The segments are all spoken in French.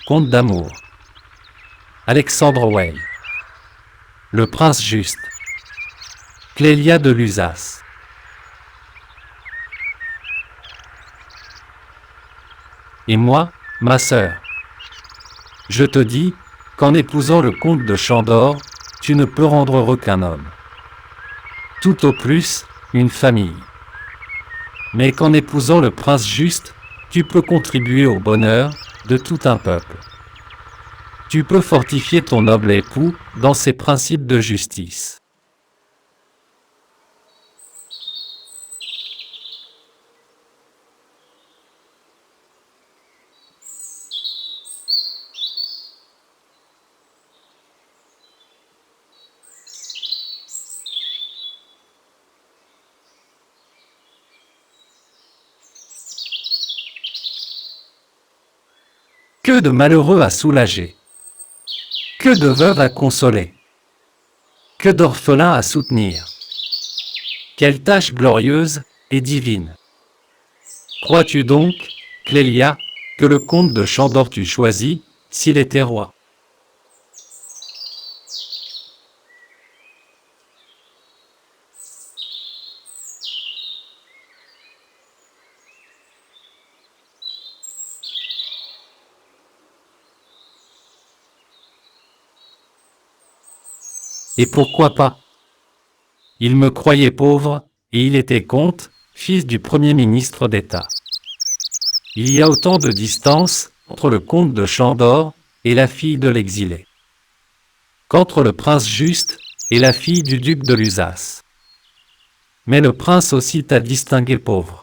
Conte d'amour. Alexandre Weil. Le prince juste. Clélia de Lusace. Et moi, ma sœur, je te dis, qu'en épousant le comte de Chandor, tu ne peux rendre heureux qu'un homme. Tout au plus, une famille. Mais qu'en épousant le prince juste, tu peux contribuer au bonheur de tout un peuple. Tu peux fortifier ton noble époux dans ses principes de justice. Que de malheureux à soulager, que de veuves à consoler, que d'orphelins à soutenir. Quelle tâche glorieuse et divine! Crois-tu donc, Clélia, que le comte de Chandor t'eût choisi, s'il était roi? Et pourquoi pas? Il me croyait pauvre, et il était comte, fils du premier ministre d'État. Il y a autant de distance entre le comte de Chandor et la fille de l'exilé qu'entre le prince juste et la fille du duc de Lusace. Mais le prince aussi t'a distingué pauvre.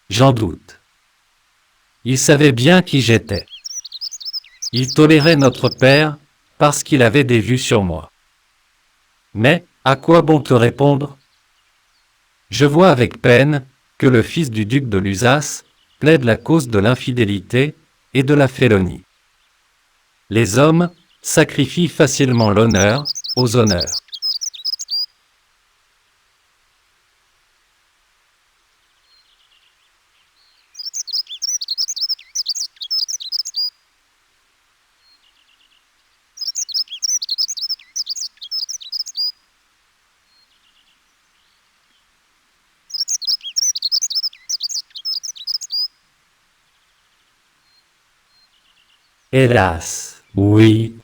J'en doute. Il savait bien qui j'étais. Il tolérait notre père, parce qu'il avait des vues sur moi. Mais, à quoi bon te répondre? Je vois avec peine que le fils du duc de Lusace plaide la cause de l'infidélité et de la félonie. Les hommes sacrifient facilement l'honneur aux honneurs. Hélas, oui,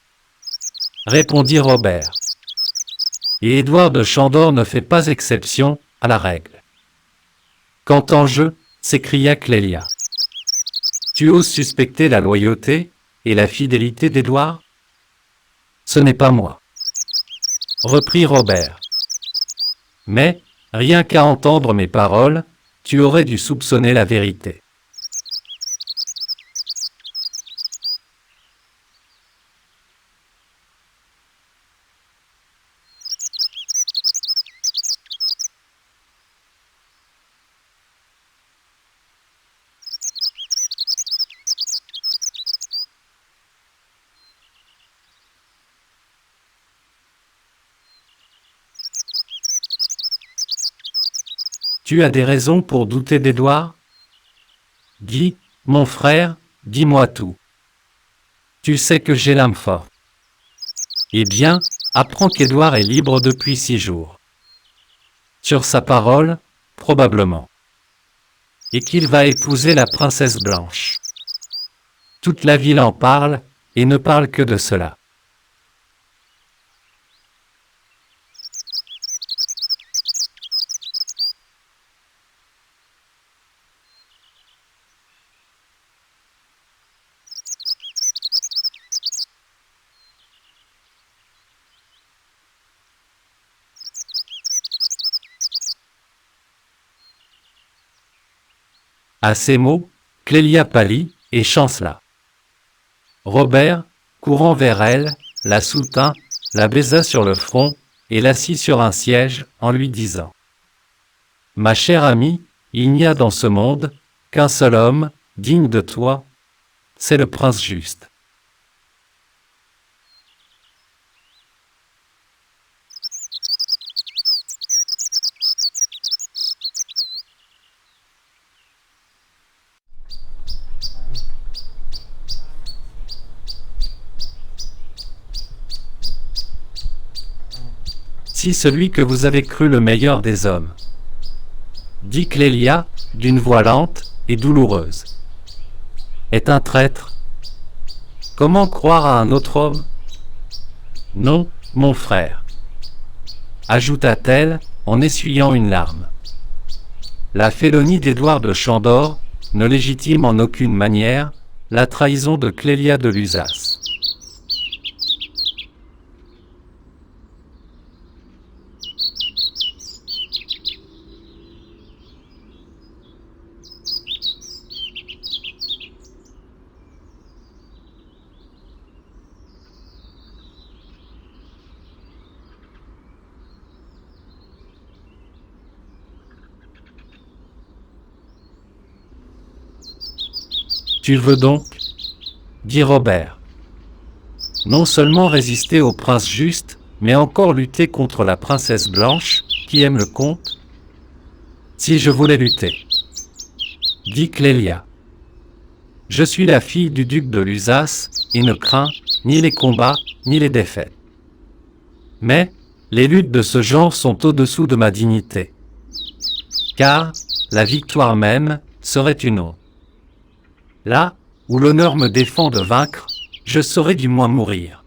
répondit Robert. Et Édouard de Chandor ne fait pas exception à la règle. Qu'entends je? S'écria Clélia. Tu oses suspecter la loyauté et la fidélité d'Édouard? Ce n'est pas moi, reprit Robert. Mais, rien qu'à entendre mes paroles, tu aurais dû soupçonner la vérité. Tu as des raisons pour douter d'Édouard? Dis, mon frère, dis-moi tout. Tu sais que j'ai l'âme forte. Eh bien, apprends qu'Édouard est libre depuis 6 jours. Sur sa parole, probablement. Et qu'il va épouser la princesse Blanche. Toute la ville en parle, et ne parle que de cela. À ces mots, Clélia pâlit et chancela. Robert, courant vers elle, la soutint, la baisa sur le front et l'assit sur un siège en lui disant Ma chère amie, il n'y a dans ce monde qu'un seul homme, digne de toi, c'est le prince juste. Si celui que vous avez cru le meilleur des hommes, dit Clélia, d'une voix lente et douloureuse, est un traître, comment croire à un autre homme? Non, mon frère, ajouta-t-elle en essuyant une larme. La félonie d'Édouard de Chandor ne légitime en aucune manière la trahison de Clélia de Lusace. Tu veux donc, dit Robert, non seulement résister au prince juste, mais encore lutter contre la princesse blanche, qui aime le comte? Si je voulais lutter, dit Clélia. Je suis la fille du duc de Lusace, et ne crains ni les combats, ni les défaites. Mais, les luttes de ce genre sont au-dessous de ma dignité. Car, la victoire même, serait une honte. Là, où l'honneur me défend de vaincre, je saurais du moins mourir.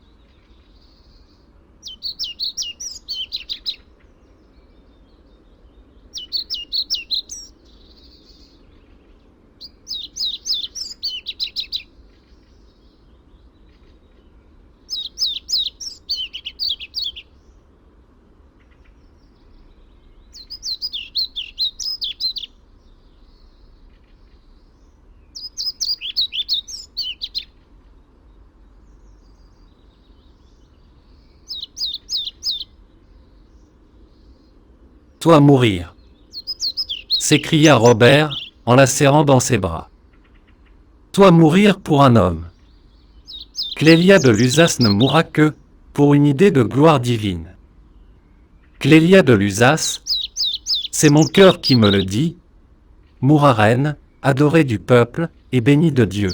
Toi mourir, s'écria Robert en la serrant dans ses bras. Toi mourir pour un homme. Clélia de Lusace ne mourra que pour une idée de gloire divine. Clélia de Lusace, c'est mon cœur qui me le dit, mourra reine, adorée du peuple et bénie de Dieu.